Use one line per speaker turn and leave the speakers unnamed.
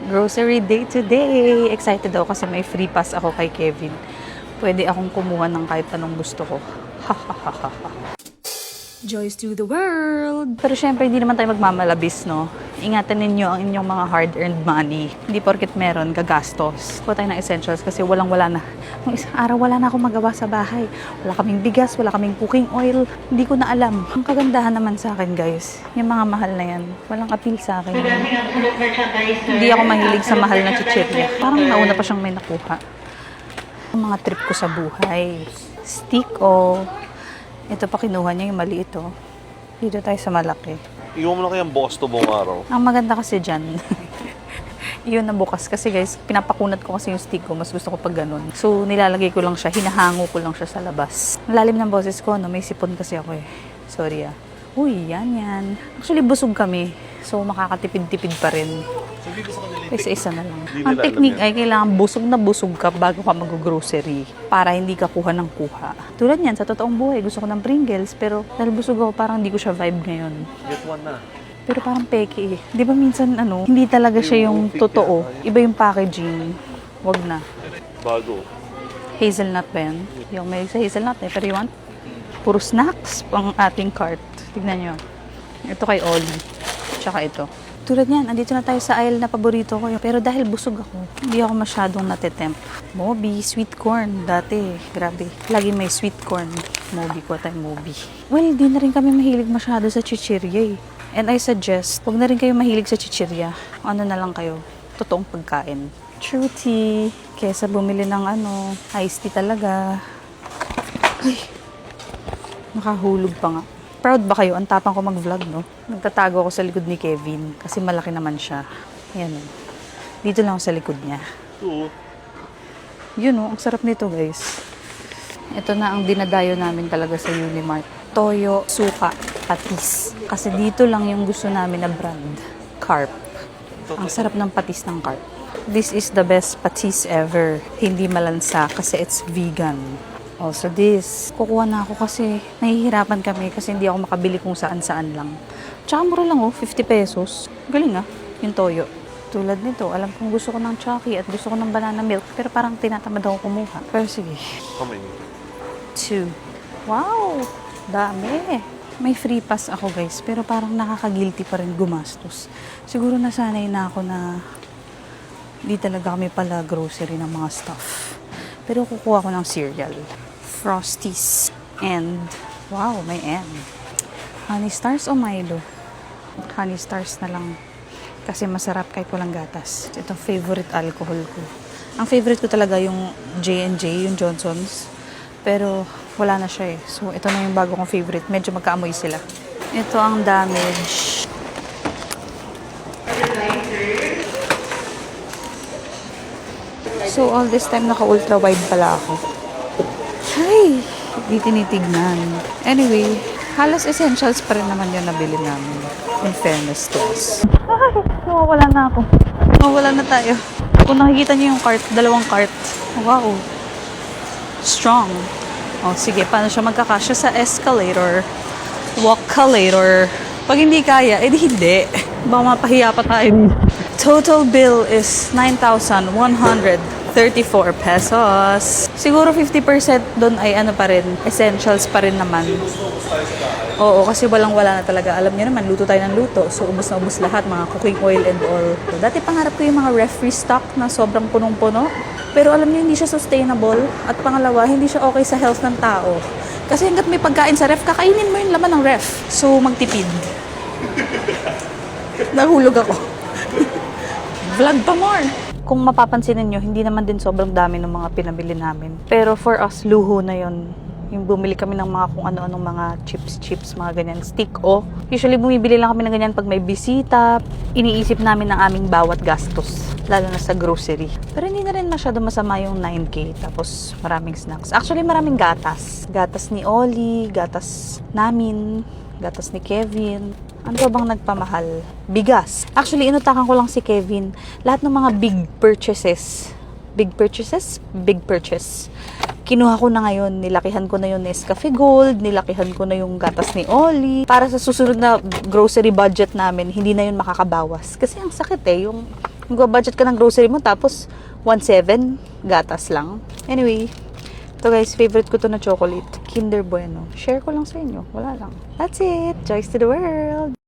Grocery day today! Excited ako kasi may free pass ako kay Kevin. Pwede akong kumuha ng kahit anong gusto ko. Joys to the world! Pero syempre, hindi naman tayo magmamalabis, no? Ingatan ninyo ang inyong mga hard-earned money. Hindi porket meron, gagastos. Kuha tayo ng essentials kasi walang-wala na. Nung isang araw, wala na akong magawa sa bahay. Wala kaming bigas, wala kaming cooking oil. Hindi ko na alam. Ang kagandahan naman sa akin, guys, yung mga mahal na yan, walang appeal sa akin. Hindi ako mahilig sa mahal na chichirya. Parang nauna pa siyang may nakuha. Ang mga trip ko sa buhay. Stick o... Ito pa kinuha niya yung maliit, oh. Dito tayo sa malaki.
Iwan mo na kayang boss to buong araw.
Ang maganda kasi dyan, yun na bukas. Kasi guys, pinapakunat ko kasi yung stick ko. Mas gusto ko pag ganun. So, nilalagay ko lang siya. Hinahango ko lang siya sa labas. Ang lalim ng boses ko, no? May sipon kasi ako eh. Sorry ah. Uy, yan. Actually, busog kami. So, makakatipid-tipid pa rin. Isa-isa na lang. Ang technique ay kailangan busog na busog ka bago ka mag-grocery para hindi ka kuha ng kuha. Tulad yan, sa totoong buhay, gusto ko ng Pringles pero dahil busog ako, parang hindi ko siya vibe ngayon.
Get one na.
Pero parang peke eh. Di ba minsan hindi talaga siya yung totoo. Iba yung packaging. Wag na.
Bago.
Hazelnut ba yan? Yung may sa hazelnut eh. Pero you want? Puro snacks pang ating cart. Tignan nyo. Ito kay Ollie. Tsaka ito. Tulad niyan, andito na tayo sa aisle na paborito ko. Pero dahil busog ako, hindi ako masyadong natitempt. Moby, sweet corn. Dati, grabe. Lagi may sweet corn. Moby ko tayo, Moby. Well, di na rin kami mahilig masyado sa chichirya eh. And I suggest, huwag na rin kayo mahilig sa chichirya. Ano na lang kayo, totoong pagkain. True tea. Kesa bumili ng iced tea talaga. Ay, nakahulog pa nga. Proud ba kayo? Ang tapang ko mag-vlog, no? Nagtatago ako sa likod ni Kevin kasi malaki naman siya. Ayan, o. Dito lang ako sa likod niya.
Oo.
Yun, o. Ang sarap nito, guys. Ito na ang dinadayo namin talaga sa Unimart. Toyo, suka, patis. Kasi dito lang yung gusto namin na brand. Carp. Ang sarap ng patis ng carp. This is the best patis ever. Hindi malansa kasi it's vegan. Also this, kukuha na ako kasi nahihirapan kami kasi hindi ako makabili kung saan-saan lang. Tsaka mura lang 50 pesos. Galing yung toyo. Tulad nito, alam kong gusto ko ng Chucky at gusto ko ng banana milk pero parang tinatamad ako kumuha. Pero sige.
How many?
2. Wow! Dami. May free pass ako guys pero parang nakaka-guilty pa rin gumastos. Siguro nasanay na ako na di talaga kami pala grocery ng mga stuff. Pero kukuha ko ng cereal. Frosties. And, wow, may M. Honey Stars o Milo? Honey Stars na lang. Kasi masarap kahit walang gatas. Ito favorite alcohol ko. Ang favorite ko talaga yung J&J, yung Johnson's. Pero wala na siya eh. So, ito na yung bago kong favorite. Medyo magkaamoy sila. Ito ang Damage. So, all this time, naka-ultra wide pala ako. Ay! Hindi tinitignan. Anyway, halos essentials pa rin naman yung nabili namin. In fairness to us. Ay! Nawawala na ako. Nawawala na tayo. Kung nakikita niyo yung cart, 2 cart. Wow! Strong. O, sige. Paano siya magkakasya sa escalator? Walkalator. Pag hindi kaya, edi hindi. Baka mapahiya pa tayo. Total bill is 9,134 pesos. Siguro 50% doon ay pa rin, essentials pa rin naman. Oo, kasi walang-wala na talaga. Alam niyo naman, luto tayo ng luto. So, ubos na ubos lahat, mga cooking oil and all. So, dati pangarap ko yung mga ref-free stock na sobrang punong-puno. Pero alam niyo, hindi siya sustainable. At pangalawa, hindi siya okay sa health ng tao. Kasi hanggat may pagkain sa ref, kakainin mo yung laman ng ref. So, magtipid. Nahulog ako. Vlog pa more. Kung mapapansin niyo, hindi naman din sobrang dami ng mga pinabili namin. Pero for us, luho na yon. Yung bumili kami ng mga kung ano-anong mga chips, mga ganyan, stick o. Usually, bumibili lang kami ng ganyan pag may bisita. Iniisip namin ang aming bawat gastos, lalo na sa grocery. Pero hindi na rin masyado masama yung 9K. Tapos, maraming snacks. Actually, maraming gatas. Gatas ni Ollie, gatas namin, gatas ni Kevin. Ano ba bang nagpamahal? Bigas. Actually, inutakan ko lang si Kevin. Lahat ng mga big purchase. Kinuha ko na ngayon. Nilakihan ko na yung Nescafe Gold. Nilakihan ko na yung gatas ni Ollie. Para sa susunod na grocery budget namin, hindi na yun makakabawas. Kasi ang sakit yung Magba-budget ka ng grocery mo, tapos 1.7 gatas lang. Anyway, ito guys, favorite ko to na chocolate. Kinder Bueno. Share ko lang sa inyo. Wala lang. That's it. Joys to the world!